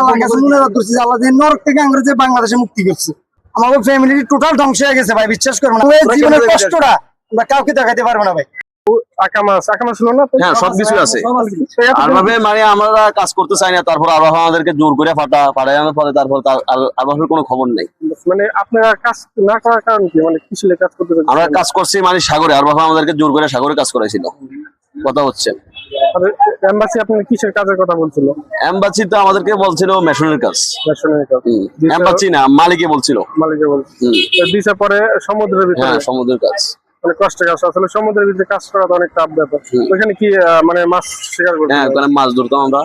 আল্লাহর কাছে মুনাজাত করছি যে আল্লাহ যে নরক থেকে আমরা যে বাংলাদেশে মুক্তি করছে। আমাদের ফ্যামিলি টোটাল ধ্বংস হয়ে গেছে ভাই, বিশ্বাস করবেন না। জীবনের কষ্টটা আমরা কাউকে দেখাতে পারবো না ভাই। হ্যাঁ, সবকিছু আছে। আর ভাবে মানে আমরা কাজ করতে চাই না, তারপর আবহাওয়া আমাদেরকে জোর করে পাঠানোর পরে তারপর আবহাওয়ার কোনো খবর নেই। মানে আপনারা কাজ না করার কারণ কি? মানে কিসের কাজ করতে? আমরা কাজ করছি মানে সাগরে, আবহাওয়া আমাদেরকে জোর করে সাগরে কাজ করাইছিল। কথা হচ্ছে এমবাসি আপনার কিসের কাজের কথা বলছিল? এমবাসি তো আমাদেরকে বলছিল মেশনের কাজ। এমবাসি না, মালিকে বলছিল। দিশা পরে সমুদ্রের ভিতরে। হ্যাঁ, সমুদ্রের কাজ মানে কষ্টের কাজ। আসলে সমুদ্রের ভিতরে কাজ করা তো অনেক টাফ ব্যাপার। ওখানে কি মানে মাছ শিকার করতে? হ্যাঁ, ওখানে মাছ ধরতাম আমরা।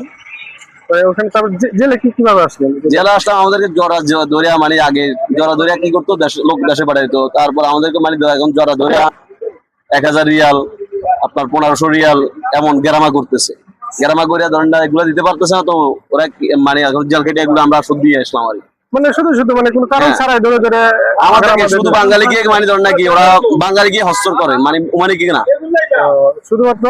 ওখানে তারপর জেলে কিভাবে আসলেন? জেলে আসলাম, আমাদেরকে জরা দরিয়া মানে আগে জরা দরিয়া কি করতো, লোক দেশে পাঠাইতো। তারপর আমাদেরকে মানে এখন জরা দরিয়া 1000 রিয়াল, আপনার 1500 রিয়াল এমন গেরামা করতেছে। গেরামা করিয়া ধরেন না এগুলো দিতে পারতেছে না, তো ওরা মানে এখন জেল কেটে এগুলো আমরা সব দিয়ে আসলাম আর কি। মানে শুধু মানে কোনো কারণ ছাড়াই ধরে আমাদেরকে শুধু বাঙালিকে মানে ধরেন নাকি ওরা বাঙালিকে হস্তর করে, মানে কি না শুধুমাত্র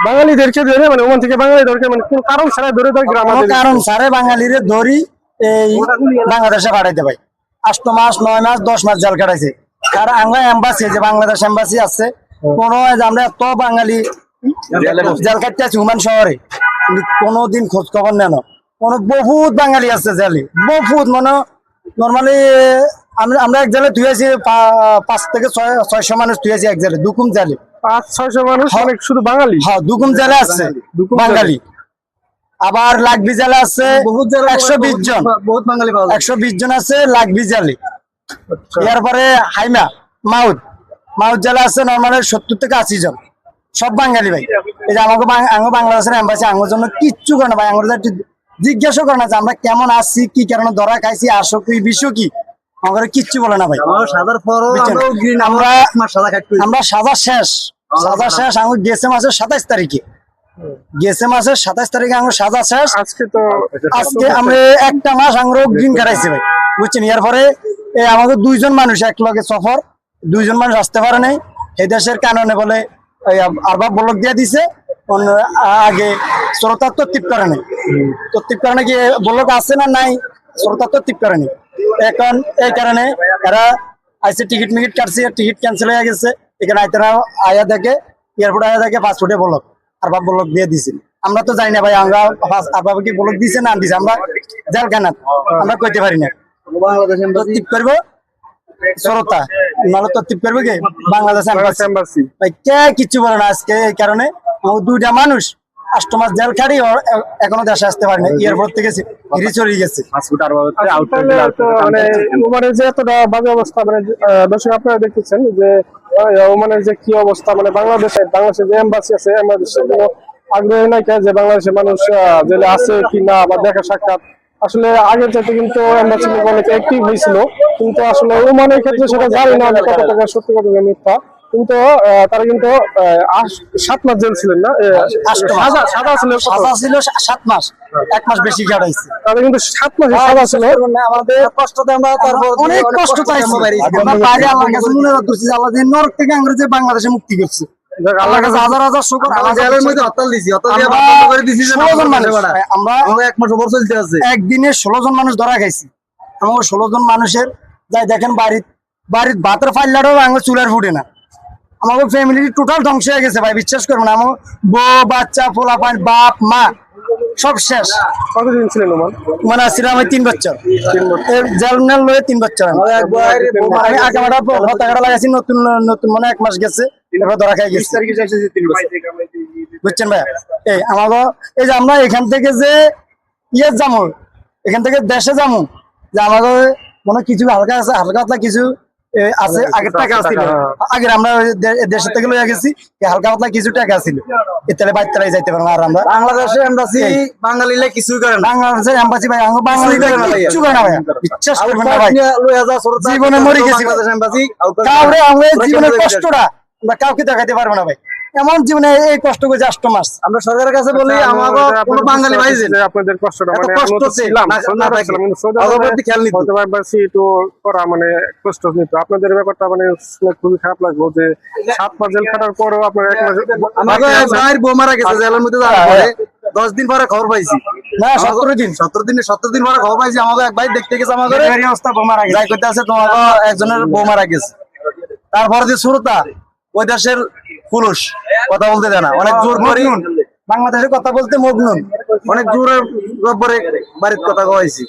বাঙালিদেরকে ধরে, মানে ওমান থেকে বাঙালিদেরকে মানে কোনো কারণ ছাড়াই ধরে কারণ ছাড়াই বাঙালিরে ধরি এই বাংলাদেশে পাঠাইতে ভাই। 8 মাস 9 মাস 10 মাস জেল কাটাইছে। আর আমরা এম্বাসি যে বাংলাদেশ এম্বাসি আছে, কোনো আমরা এত বাঙালি জেল কাটতে আছি হুমান শহরে, কোনোদিন খোঁজ খবর নেন। বহুত বাঙালি আছে জেলে, বহুত মানে নর্মালি আমরা এক জেলে ধুয়েছি 5 থেকে 600 মানুষ ধুয়েছি এক জেলে, দুকুম জেলে 500-600 মানুষ শুধু বাঙালি। হ্যাঁ, দুকুম জেলে আছে বাঙালি। আবার লাগবি জেলে আছে 120 জন, বহুত বাঙালি 120 জন আছে লাগবি জেলে। এরপরে হাইমা মাউদ জেলা আছে নর্মালি 70 থেকে 80 জন, সব বাঙালি ভাই। এই যে আমাকে বাংলাদেশের এম্বাসি আমার জন্য কিচ্ছু করে না ভাই। আমার জিজ্ঞাসা করে না যে আমরা কেমন আছি, কি কারণে ধরা খাইছি, আসো কি বিষয় কি, আমার কিচ্ছু বলে না ভাই। আমরা সাজা শেষ আমার গেছে মাসের 27 তারিখে, আমার সাজা শেষ। আজকে আমরা একটা মাস আমরা গ্রিন কাটাইছি ভাই, বুঝছেন। এরপরে আমাদের 2 জন মানুষ এক লগে সফর, 2 জন মানুষ আসতে পারে নাই এই দেশের কারণে বলে আরবাব ব্লক দিয়ে দিছে। আগে শ্রোতা তত্ত্ব করে নাই, তত্ত্ব করে নাকি ব্লক আছে না নাই, শ্রোতা তত্ত্ব করে নাই। এখন এই কারণে এরা আইসে টিকিট কাটছে, টিকিট ক্যান্সেল হয়ে গেছে। এখানে আইতারা আয়া দেখে এয়ারপোর্ট আয়া দেখে পাসপোর্টে ব্লক, আরবাব ব্লক দিয়ে দিছে। আমরা তো জানি না ভাই আমরা আরবাব কি ব্লক দিছে না দিছে, আমরা জেলখানা আমরা কইতে পারি না। তত্ত্ব করবো শ্রোতা, নাহলে তত্ত্ব করবে কি বাংলাদেশ এম্বাসি ভাই, কে কিচ্ছু বলে না। আজকে এই কারণে 2টা মানুষ 8 মাস জেল খাড়ি এখনো দেশে আসতে পারে না, এয়ারপোর্ট থেকে চলে গেছে। মানে যে এতটা বাজে অবস্থা, মানে দর্শক আপনারা দেখতেছেন যে ওমানের যে কি অবস্থা, মানে বাংলাদেশের যে এম্বাসি আছে, এম্বাসির কোনো আগ্রহী নাই যে বাংলাদেশের মানুষ জেলে আছে কি না বা দেখা সাক্ষাৎ। আসলে আগের চাইতে কিন্তু এম্বাসি অনেক অ্যাক্টিভ হয়েছিল, কিন্তু আসলে ওমানের ক্ষেত্রে সেটা জানি না আমি কত টাকা সত্যি কত মিথ্যা। কিন্তু তারা কিন্তু 7 মাস জেল ছিলেন না, সাজা ছিল 7 মাস, 1 মাস বেশি কাটাইছে। তাদের কিন্তু 7 মাস সাজা ছিল। আমাদের কষ্টতে আমরা তারপর অনেক কষ্ট পাইছি। আমরা বাইরে আল্লাহর কাছে মুনাজাত করছি যে আল্লাহ যে নরক থেকে আমরা যে বাংলাদেশে মুক্তি করছে, আল্লাহর কাছে হাজার হাজার শুকর। আমরা জেলের মধ্যে হরতাল দিছি, হরতাল দিয়ে বন্ধ করে দিছি যে 16 জন মানুষ, আমরা 1 মাস ওপর চলতে আছে। একদিনে 16 জন মানুষ ধরা খাইছি। আমরা 16 জন মানুষের যাই দেখেন বাড়ির ভাতের ফাইলাটাও আমরা চুলার ফুটে না। আমাদের ফ্যামিলি টোটাল ধ্বংস হয়ে গেছে ভাই, বিশ্বাস করবেন। আমার বউ বাচ্চা পোলাপান বাপ মা সব শেষ। কতদিন ছিলেন মানে ছিলাম আমি 3 বছর, জেল লয়ে 3 বছর। আমি আঁকাটা লাগাইছি, নতুন মানে 1 মাস গেছে, এরপর ধরা খাই গেছে, বুঝছেন ভাই। আমাকে এই যে আমরা এখান থেকে যে যাবো, এখান থেকে দেশে যাবো, যে আমাকে মনে কিছু হালকা পাতলা কিছু আছে, আগের টাকা ছিল, আগের আমরা দেশের থেকে লইয়া গেছি, হালকা পাতলা কিছু টাকা ছিল, এতে বাইরে যাইতে পারবো। আর আমরা বাংলাদেশের এম্বাসি বাঙালিলে কিছুই করে না, বাংলাদেশের এম্বাসি ভাই বাঙালি কিছু করে না ভাই, বিশ্বাস করবেন না ভাই। জীবনে মরে গেছি, কাউরে আমরা জীবনের কষ্টটা আমরা কাউকে দেখাতে পারবো না ভাই। এমন জীবনে এই কষ্ট করে 8 মাস আমরা সরকারের কাছে বলি আমাকে কোনো বাঙালি ভাই যে আপনাদের কষ্টটা মানে কষ্ট ছিলাম একটু করা মানে কষ্ট নিত আপনাদের ব্যাপারটা, মানে খুবই খারাপ লাগলো যে 7 মাস জেল খাটার পরেও আপনার 1 মাস। আমাদের ভাইয়ের বউ মারা গেছে জেলের মধ্যে যাওয়ার পরে, 10 দিন পরে খবর পাইছি না 17 দিন পরে খবর পাইছি আমাকে এক ভাই দেখতে গেছে আমাদের অবস্থা বউ মারা গেছে যাই করতে আছে তোমাকে একজনের বউ মারা গেছে তারপরে যে শুরুটা ওই দেশের পুরুষ কথা বলতে দেয় না অনেক জোর করি বাংলাদেশের কথা বলতে মগ্নুন অনেক জোরে করে বাড়ির কথা কইছি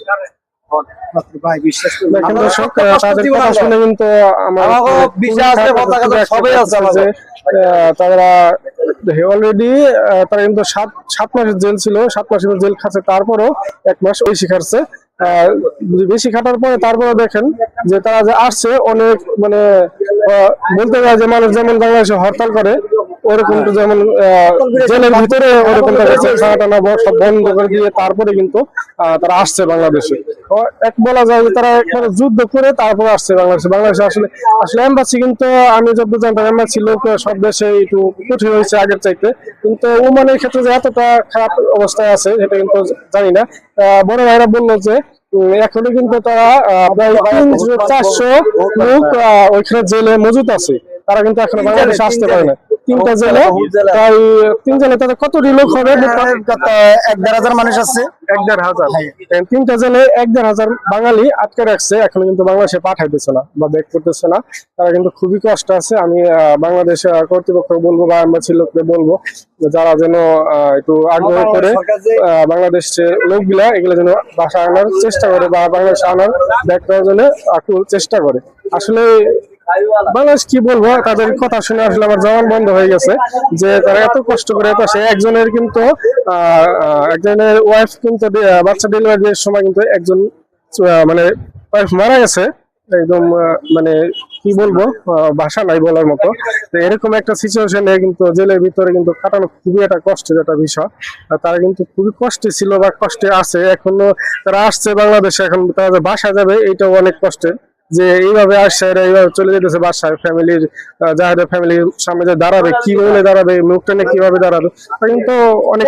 ভাই বিশ্বাস করি দেখেন দর্শক, তাদের কথা শুনে কিন্তু আমার বিশ্বাস আছে পতাকা তো সবাই আছে আমাদের তারা অলরেডি তারা কিন্তু 7 মাসের জেল ছিল, 7 মাসের জেল খাচ্ছে, তারপরও 1 মাস বেশি খাটছে। বেশি খাটার পরে তারপরে দেখেন যে তারা যে আসছে অনেক মানে বলতে গেলে যে মানুষ যেমন বাংলাদেশে হরতাল করে ওরকম তো যেমন জেলের ভিতরে ওরকম খাটানো সব বন্ধ করে দিয়ে তারপরে কিন্তু তারা আসছে বাংলাদেশে। এক বলা যায় যে তারা একবারে যুদ্ধ করে তারপর আসছে বাংলাদেশে। বাংলাদেশে আসলে আসলে এম্বাসি কিন্তু আমি যতদূর জানতাম এম্বাসি লোক সব দেশে একটু কঠিন হয়েছে আগের চাইতে, কিন্তু ওমানের ক্ষেত্রে যে এতটা খারাপ অবস্থায় আছে সেটা কিন্তু জানি না। বড় ভাইরা বললো যে এখনো কিন্তু তারা প্রায় 300-400 লোক ওইখানে জেলে মজুদ আছে, তারা কিন্তু এখনো বাংলাদেশে আসতে পারে না। 3টা জেলে প্রায় 3 জেলে তাদের কতটি লোক হবে? 1,500 মানুষ আছে। 1,500 3টা জেলে 1,500 বাঙালি আটকে রাখছে, এখনো কিন্তু বাংলাদেশে পাঠাইতেছে না বা ব্যাক করতেছে না। তারা কিন্তু খুবই কষ্ট আছে। আমি বাংলাদেশ কর্তৃপক্ষ বলবো বা এম্বাসি লোকদের বলবো যারা যেন একটু আগ্রহ করে বাংলাদেশের লোকগুলা এগুলো যেন বাসা আনার চেষ্টা করে বা বাংলাদেশে আনার ব্যাক করার জন্য আকুল চেষ্টা করে। আসলে বাংলাদেশ কি বলবো, তাদের কথা শুনে আসলে আমার জবান বন্ধ হয়ে গেছে যে তারা এত কষ্ট করে এত আসে। একজনের কিন্তু একজনের ওয়াইফ কিন্তু বাচ্চা ডেলিভারির সময় কিন্তু একজন মানে ওয়াইফ মারা গেছে একদম, মানে কি বলবো ভাষা নাই বলার মতো। তো এরকম একটা সিচুয়েশনে কিন্তু জেলের ভিতরে কিন্তু কাটানো খুবই একটা কষ্টের একটা বিষয়। আর তারা কিন্তু খুবই কষ্টে ছিল বা কষ্টে আছে এখনো। তারা আসছে বাংলাদেশে, এখন তারা যে বাসা যাবে এইটাও অনেক কষ্টের, যে এইভাবে আসছে এরা এইভাবে চলে যেতেছে বাসায় ফ্যামিলির যাদের ফ্যামিলির সামনে যে দাঁড়াবে, কি বলে দাঁড়াবে, মুখ টেনে কিভাবে দাঁড়াবে, কিন্তু অনেক